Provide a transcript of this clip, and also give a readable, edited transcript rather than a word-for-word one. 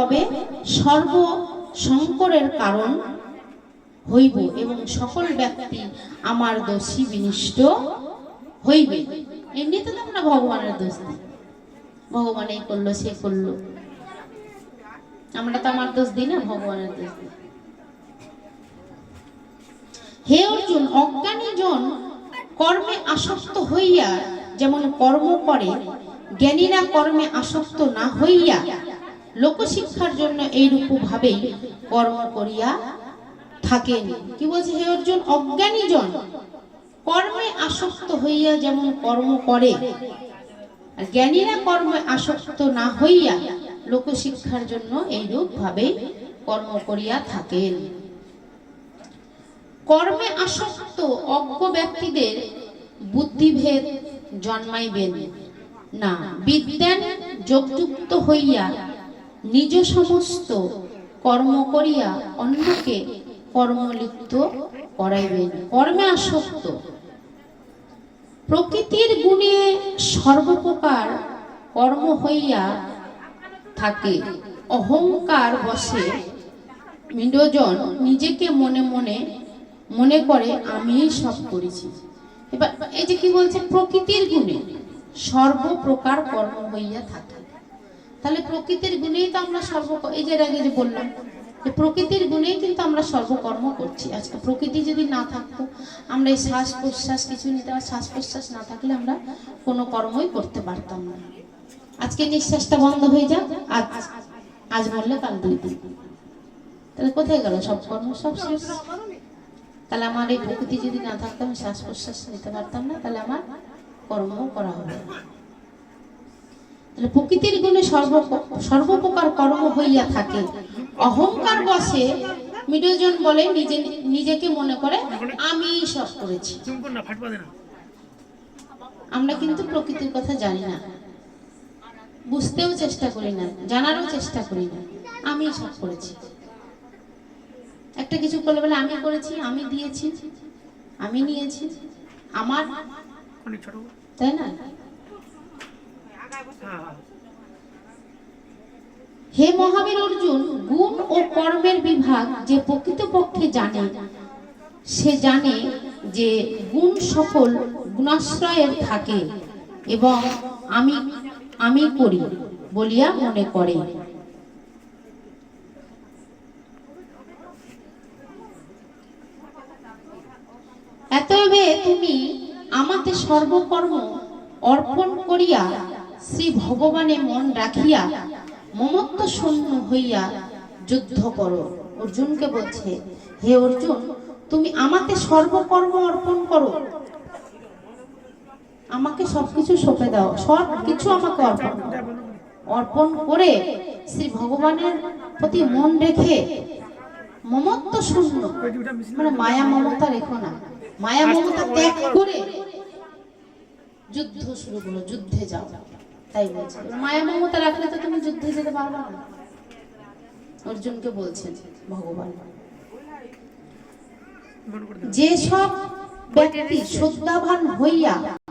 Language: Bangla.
তবে সর্ব সংকরের কারণ হইব এবং সকল ব্যক্তি আমার দোষী বিনিষ্ট হইবে। এমনিতে তো আমরা ভগবানের দোষ দিই, ভগবান এই করলো সে করলো, আমরা তো আমার দোষ দিই না, ভগবানের দোষ দিই। হে অর্জুন, অজ্ঞানী জন কর্মে আসক্ত হইয়া যেমন কর্ম করে, জ্ঞানীরা কর্মে আসক্ত না হইয়া লোকশিক্ষার জন্য এইরূপ ভাবেই কর্ম করিয়া থাকেন। কি বলছে? হে অর্জুন, অজ্ঞানী জন কর্মে আসক্ত হইয়া যেমন কর্ম করে, আর জ্ঞানীরা কর্মে আসক্ত না হইয়া লোকশিক্ষার জন্য এইরূপ ভাবেই কর্ম করিয়া থাকেন। কর্মে আসক্ত অজ্ঞ ব্যক্তিদের বুদ্ধিভেদ জন্মাইবেন না, বিদ্যান যোগযুক্ত হইয়া নিজ সমস্ত কর্ম করিয়া অন্যকে কর্মলিপ্ত করাইবেন। কর্মে আসক্ত প্রকৃতির গুণে সর্বপ্রকার কর্ম হইয়া থাকে, অহংকার বশে মৃডজন নিজেকে মনে মনে মনে করে আমি সব করেছি। এবার এই যে কি বলছে, প্রকৃতির গুণে সর্বপ্রকার কর্ম হইয়া থাকে, তাহলে প্রকৃতির গুণেই তো আমরা এই যে আগে যে বললাম যে প্রকৃতির গুণেই কিন্তু আমরা সর্বকর্ম করছি। আজকে প্রকৃতি যদি না থাকতো, আমরা এই শ্বাস প্রশ্বাস কিছু নিতে, শ্বাস প্রশ্বাস না থাকলে আমরা কোনো কর্মই করতে পারতাম না। আজকে নিঃশ্বাসটা বন্ধ হয়ে যাক, আজ বললে কাল 2 দিন, তাহলে কোথায় গেল সব কর্ম, সব শেষ। তাহলে আমার এই প্রকৃতি যদি না থাকতো, আমি শ্বাস প্রশ্বাস নিতে পারতাম না, তাহলে আমার কর্ম করা হবে। তাহলে প্রকৃতির গুণে সর্বপ্রকার কর্ম হইয়া থাকে, অহংকার বশে মৃডজন বলে নিজেকে মনে করে আমি সব করেছি। আমরা কিন্তু প্রকৃতির কথা জানি না, বুঝতেও চেষ্টা করি না, জানারও চেষ্টা করি না, আমি সব করেছি। একটা কিছু করলে বলে আমি করেছি, আমি দিয়েছি, আমি নিয়েছি, আমার, তাই না? হে মহাবীর অর্জুন, গুণ ও কর্মের বিভাগ যে প্রকৃতপক্ষে জানে, সে জানে যে গুণ সকল গুণাশ্রয়ের থাকে এবং আমি করি বলিয়া মনে করে। এতএবে তুমি আমাতে সর্বকর্ম অর্পণ করিয়া শ্রী ভগবানে মন রাখিয়া মমত্ব শূন্য হইয়া যুদ্ধ করো। অর্জুনকে বলছে, হে অর্জুন, তুমি আমাকে সর্বকর্ম অর্পণ করো, আমাকে সবকিছু সঁপে দাও, সবকিছু আমাকে অর্পণ করে শ্রী ভগবানের প্রতি মন রেখে মমত্ব শূন্য, মানে মায়া মমতা রেখো না, মায়া মমতা ত্যাগ করে যুদ্ধ শুরু করো, যুদ্ধে যাও। তাই বলছে, মায়া মমতা রাখলে তো তুমি যুদ্ধে যেতে পারবে না। অর্জুনকে বলছেন ভগবান, যে সব ব্যক্তি শ্রদ্ধাবান হইয়া